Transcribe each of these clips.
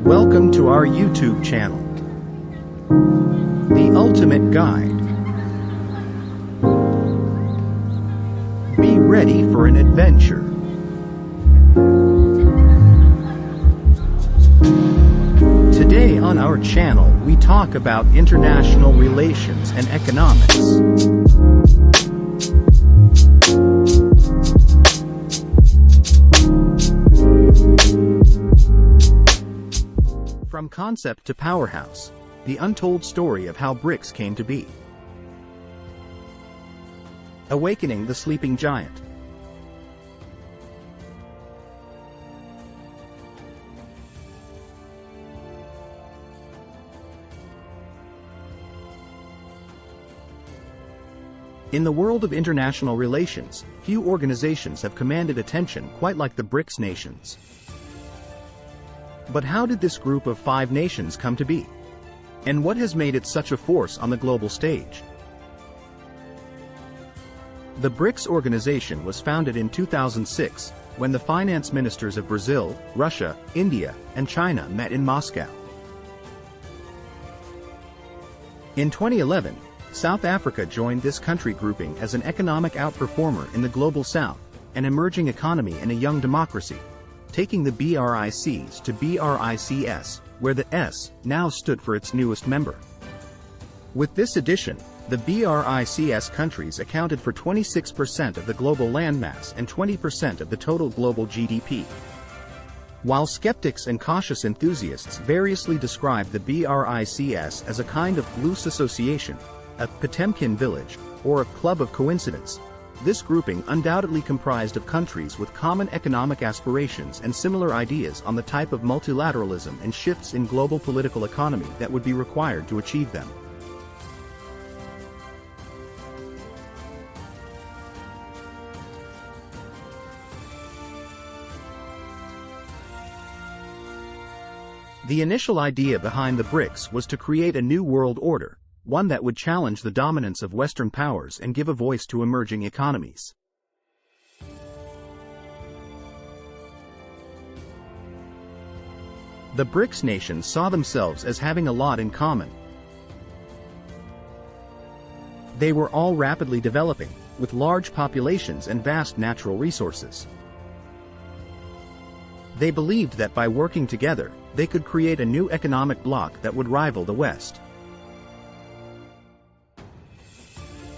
Welcome to our YouTube channel, The Ultimate Guide. Be ready for an adventure. Today on our channel, we talk about international relations and economics. From concept to powerhouse, the untold story of how BRICS came to be. Awakening the sleeping giant. In the world of international relations, few organizations have commanded attention quite like the BRICS nations. But how did this group of 5 nations come to be? And what has made it such a force on the global stage? The BRICS organization was founded in 2006, when the finance ministers of Brazil, Russia, India, and China met in Moscow. In 2011, South Africa joined this country grouping as an economic outperformer in the global south, an emerging economy and a young democracy, taking the BRICS to BRICS, where the S now stood for its newest member. With this addition, the BRICS countries accounted for 26% of the global landmass and 20% of the total global GDP. While skeptics and cautious enthusiasts variously describe the BRICS as a kind of loose association, a Potemkin village, or a club of coincidence, this grouping undoubtedly comprised of countries with common economic aspirations and similar ideas on the type of multilateralism and shifts in global political economy that would be required to achieve them. The initial idea behind the BRICS was to create a new world order, one that would challenge the dominance of Western powers and give a voice to emerging economies. The BRICS nations saw themselves as having a lot in common. They were all rapidly developing, with large populations and vast natural resources. They believed that by working together, they could create a new economic bloc that would rival the West.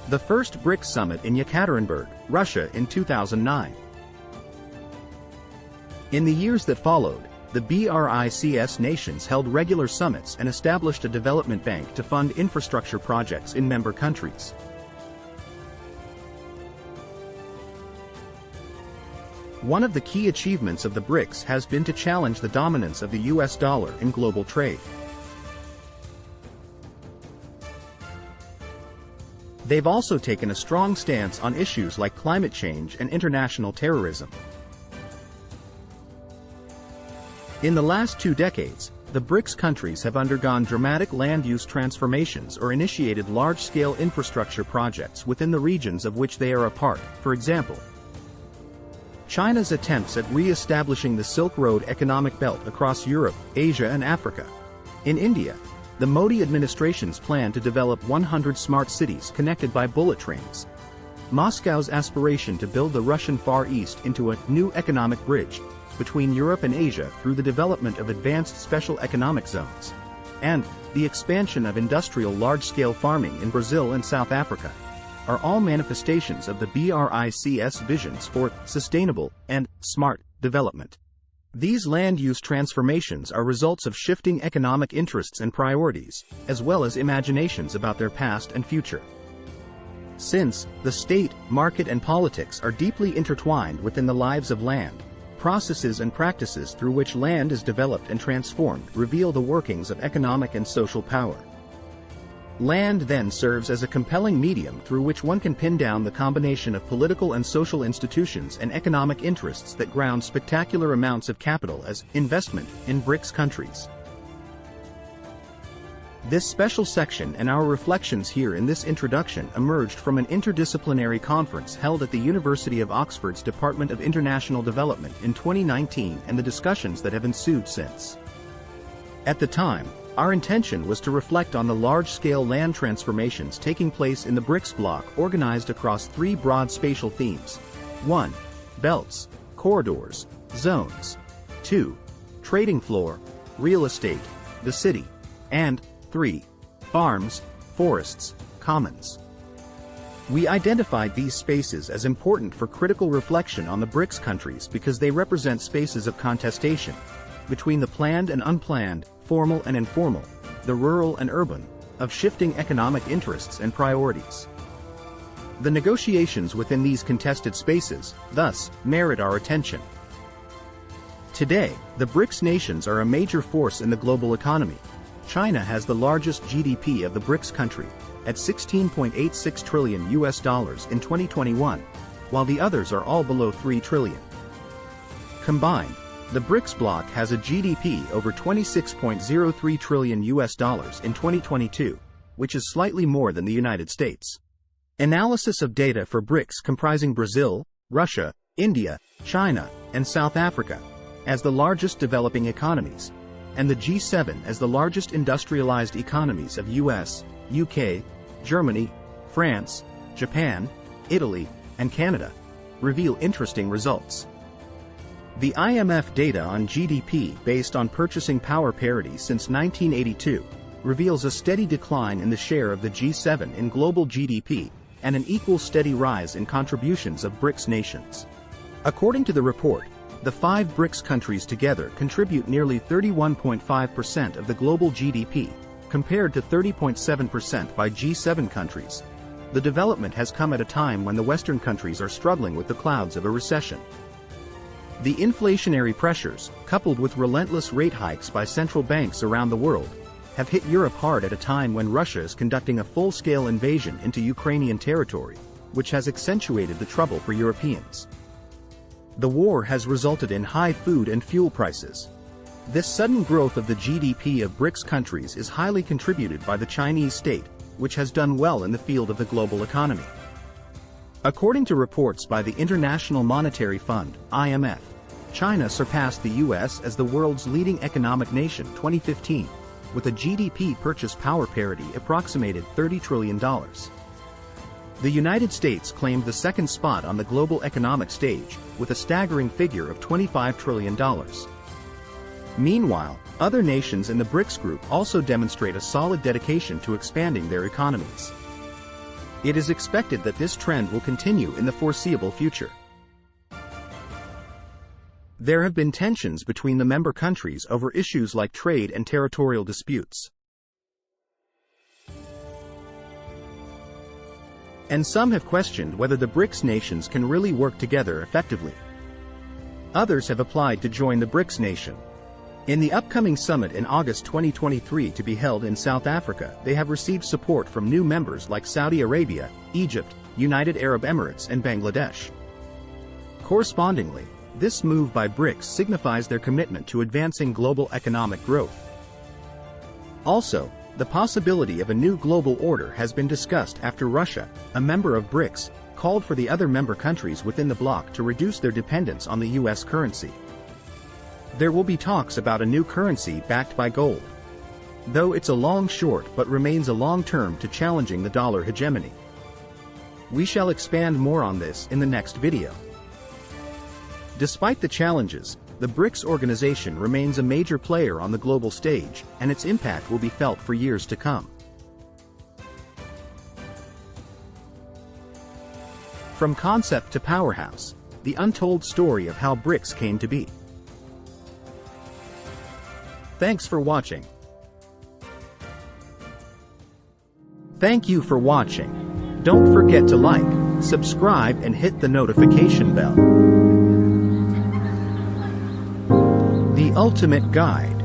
The first BRICS summit in Yekaterinburg, Russia in 2009. In the years that followed, the BRICS nations held regular summits and established a development bank to fund infrastructure projects in member countries. One of the key achievements of the BRICS has been to challenge the dominance of the US dollar in global trade. They've also taken a strong stance on issues like climate change and international terrorism. In the last 2 decades, the BRICS countries have undergone dramatic land-use transformations or initiated large-scale infrastructure projects within the regions of which they are a part. For example, China's attempts at re-establishing the Silk Road economic belt across Europe, Asia and Africa. In India, the Modi administration's plan to develop 100 smart cities connected by bullet trains. Moscow's aspiration to build the Russian Far East into a new economic bridge between Europe and Asia through the development of advanced special economic zones. And the expansion of industrial large-scale farming in Brazil and South Africa are all manifestations of the BRICS visions for sustainable and smart development. These land-use transformations are results of shifting economic interests and priorities, as well as imaginations about their past and future. Since the state, market and politics are deeply intertwined within the lives of land, processes and practices through which land is developed and transformed reveal the workings of economic and social power. Land then serves as a compelling medium through which one can pin down the combination of political and social institutions and economic interests that ground spectacular amounts of capital as investment in BRICS countries. This special section and our reflections here in this introduction emerged from an interdisciplinary conference held at the University of Oxford's Department of International Development in 2019 and the discussions that have ensued since. At the time, our intention was to reflect on the large-scale land transformations taking place in the BRICS bloc organized across three broad spatial themes. 1. Belts, corridors, zones. 2. Trading floor, real estate, the city. And 3. Farms, forests, commons. We identified these spaces as important for critical reflection on the BRICS countries because they represent spaces of contestation between the planned and unplanned, formal and informal, the rural and urban, of shifting economic interests and priorities. The negotiations within these contested spaces, thus, merit our attention. Today, the BRICS nations are a major force in the global economy. China has the largest GDP of the BRICS country, at $16.86 trillion in 2021, while the others are all below $3 trillion. Combined, the BRICS bloc has a GDP over $26.03 trillion in 2022, which is slightly more than the United States. Analysis of data for BRICS comprising Brazil, Russia, India, China, and South Africa as the largest developing economies, and the G7 as the largest industrialized economies of US, UK, Germany, France, Japan, Italy, and Canada, reveal interesting results. The IMF data on GDP based on purchasing power parity since 1982 reveals a steady decline in the share of the G7 in global GDP and an equal steady rise in contributions of BRICS nations. According to the report, the 5 BRICS countries together contribute nearly 31.5% of the global GDP, compared to 30.7% by G7 countries. The development has come at a time when the Western countries are struggling with the clouds of a recession. The inflationary pressures, coupled with relentless rate hikes by central banks around the world, have hit Europe hard at a time when Russia is conducting a full-scale invasion into Ukrainian territory, which has accentuated the trouble for Europeans. The war has resulted in high food and fuel prices. This sudden growth of the GDP of BRICS countries is highly contributed by the Chinese state, which has done well in the field of the global economy. According to reports by the International Monetary Fund, IMF, China surpassed the US as the world's leading economic nation 2015, with a GDP purchase power parity approximated $30 trillion. The United States claimed the second spot on the global economic stage, with a staggering figure of $25 trillion. Meanwhile, other nations in the BRICS group also demonstrate a solid dedication to expanding their economies. It is expected that this trend will continue in the foreseeable future. There have been tensions between the member countries over issues like trade and territorial disputes. And some have questioned whether the BRICS nations can really work together effectively. Others have applied to join the BRICS nation. In the upcoming summit in August 2023 to be held in South Africa, they have received support from new members like Saudi Arabia, Egypt, United Arab Emirates, and Bangladesh. Correspondingly, this move by BRICS signifies their commitment to advancing global economic growth. Also, the possibility of a new global order has been discussed after Russia, a member of BRICS, called for the other member countries within the bloc to reduce their dependence on the US currency. There will be talks about a new currency backed by gold, though it's a long shot but remains a long term to challenging the dollar hegemony. We shall expand more on this in the next video. Despite the challenges, the BRICS organization remains a major player on the global stage, and its impact will be felt for years to come. From concept to powerhouse, the untold story of how BRICS came to be. Thanks for watching. Thank you for watching. Don't forget to like, subscribe, and hit the notification bell. The ultimate guide.